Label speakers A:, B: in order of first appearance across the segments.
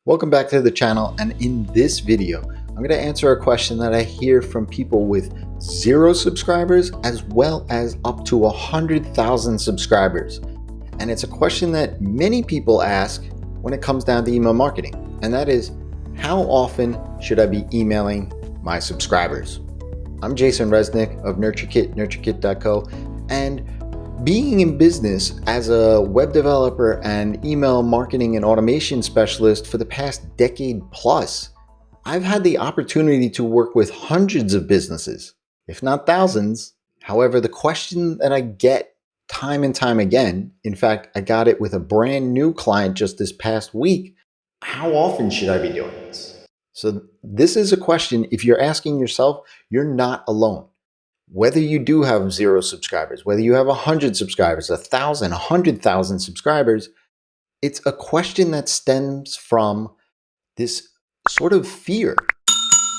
A: Welcome back to the channel, and in this video I'm going to answer a question that I hear from people with 0 subscribers as well as up to 100,000 subscribers. And it's a question that many people ask when it comes down to email marketing, and that is, how often should I be emailing my subscribers? I'm Jason Resnick of NurtureKit, NurtureKit.co, and being in business as a web developer and email marketing and automation specialist for the past decade plus, I've had the opportunity to work with hundreds of businesses, if not thousands. However, the question that I get time and time again, in fact, I got it with a brand new client just this past week: how often should I be doing this? So this is a question, if you're asking yourself, you're not alone. Whether you do have 0 subscribers, whether you have 100 subscribers, 1,000, 100,000 subscribers, it's a question that stems from this sort of fear,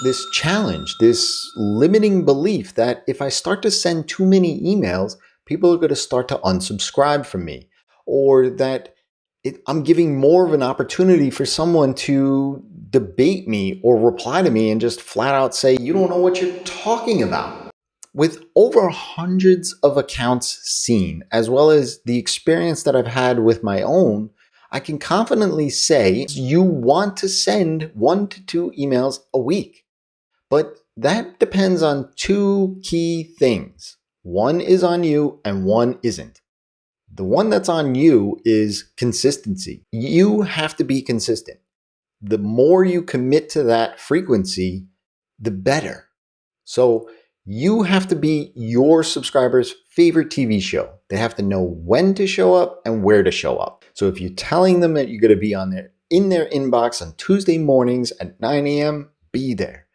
A: this challenge, this limiting belief that if I start to send too many emails, people are going to start to unsubscribe from me, or that I'm giving more of an opportunity for someone to debate me or reply to me and just flat out say, "You don't know what you're talking about." With over hundreds of accounts seen, as well as the experience that I've had with my own, I can confidently say you want to send 1 to 2 emails a week. But that depends on 2 key things. One is on you and one isn't. The one that's on you is consistency. You have to be consistent. The more you commit to that frequency, the better. So you have to be your subscribers' favorite TV show. They have to know when to show up and where to show up. So if you're telling them that you're going to be in their inbox on Tuesday mornings at 9 a.m., be there.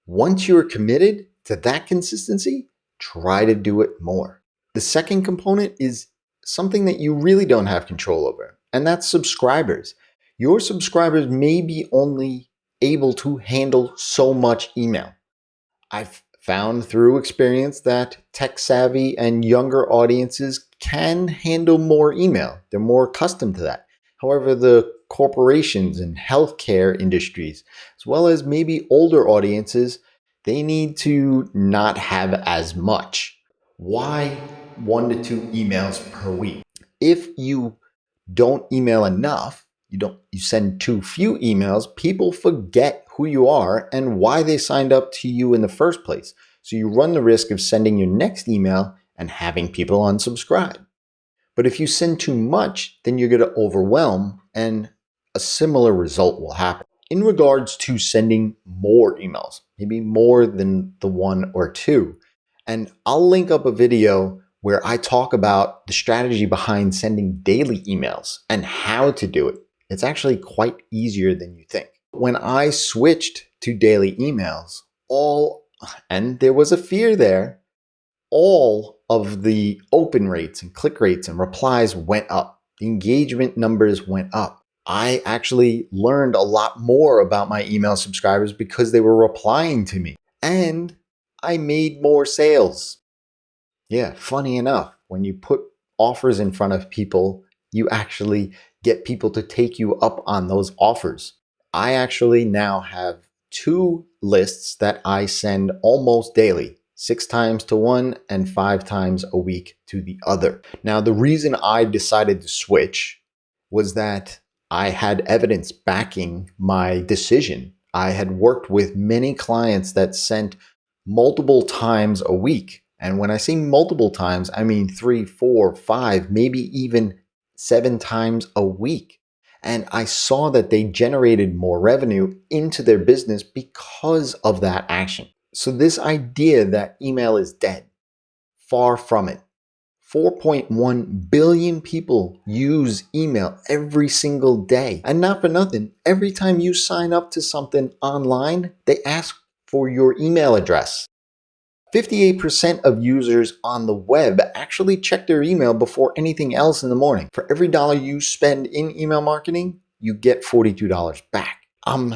A: Once you're committed to that consistency, try to do it more. The second component is something that you really don't have control over, and that's subscribers. Your subscribers may be only able to handle so much email. I've found through experience that tech-savvy and younger audiences can handle more email. They're more accustomed to that. However, the corporations and healthcare industries, as well as maybe older audiences, they need to not have as much. Why 1 to 2 emails per week? If you don't email enough, you send too few emails, people forget who you are and why they signed up to you in the first place. So you run the risk of sending your next email and having people unsubscribe. But if you send too much, then you're going to overwhelm, and a similar result will happen. In regards to sending more emails, maybe more than the 1 or 2, and I'll link up a video where I talk about the strategy behind sending daily emails and how to do it. It's actually quite easier than you think. When I switched to daily emails, and there was a fear there, all of the open rates and click rates and replies went up. The engagement numbers went up. I actually learned a lot more about my email subscribers because they were replying to me, and I made more sales. Yeah, funny enough, when you put offers in front of people, you actually get people to take you up on those offers. I actually now have 2 lists that I send almost daily, 6 times to one and 5 times a week to the other. Now, the reason I decided to switch was that I had evidence backing my decision. I had worked with many clients that sent multiple times a week. And when I say multiple times, I mean 3, 4, 5, maybe even 7 times a week. And I saw that they generated more revenue into their business because of that action. So this idea that email is dead, far from it. 4.1 billion people use email every single day. And not for nothing, every time you sign up to something online, they ask for your email address. 58% of users on the web actually check their email before anything else in the morning. For every dollar you spend in email marketing, you get $42 back. I'm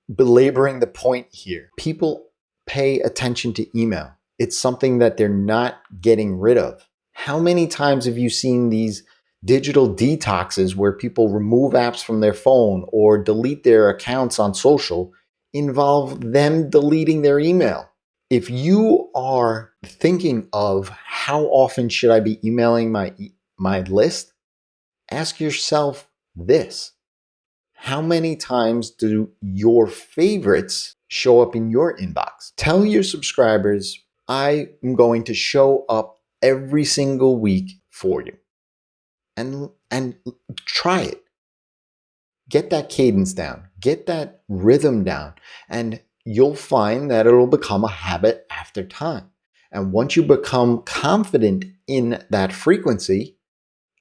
A: belaboring the point here. People pay attention to email. It's something that they're not getting rid of. How many times have you seen these Digital detoxes where people remove apps from their phone or delete their accounts on social involve them deleting their email. If you are thinking of how often should I be emailing my list, ask yourself this. How many times do your favorites show up in your inbox? Tell your subscribers, I am going to show up every single week for you. And try it. Get that cadence down, get that rhythm down, and you'll find that it'll become a habit after time. And once you become confident in that frequency,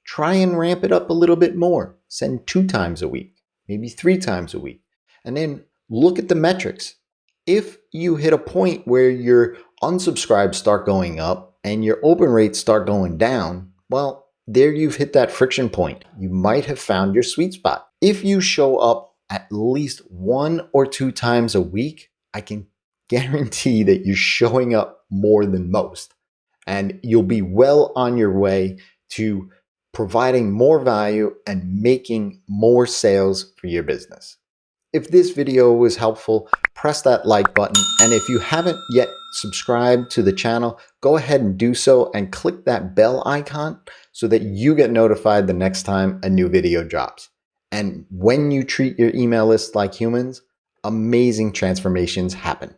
A: try and ramp it up a little bit more. Send 2 times a week, maybe 3 times a week. And then look at the metrics. If you hit a point where your unsubscribes start going up and your open rates start going down, well, there you've hit that friction point. You might have found your sweet spot. If you show up at least 1 or 2 times a week, I can guarantee that you're showing up more than most. And you'll be well on your way to providing more value and making more sales for your business. If this video was helpful, press that like button. And if you haven't yet subscribed to the channel, go ahead and do so and click that bell icon so that you get notified the next time a new video drops. And when you treat your email list like humans, amazing transformations happen.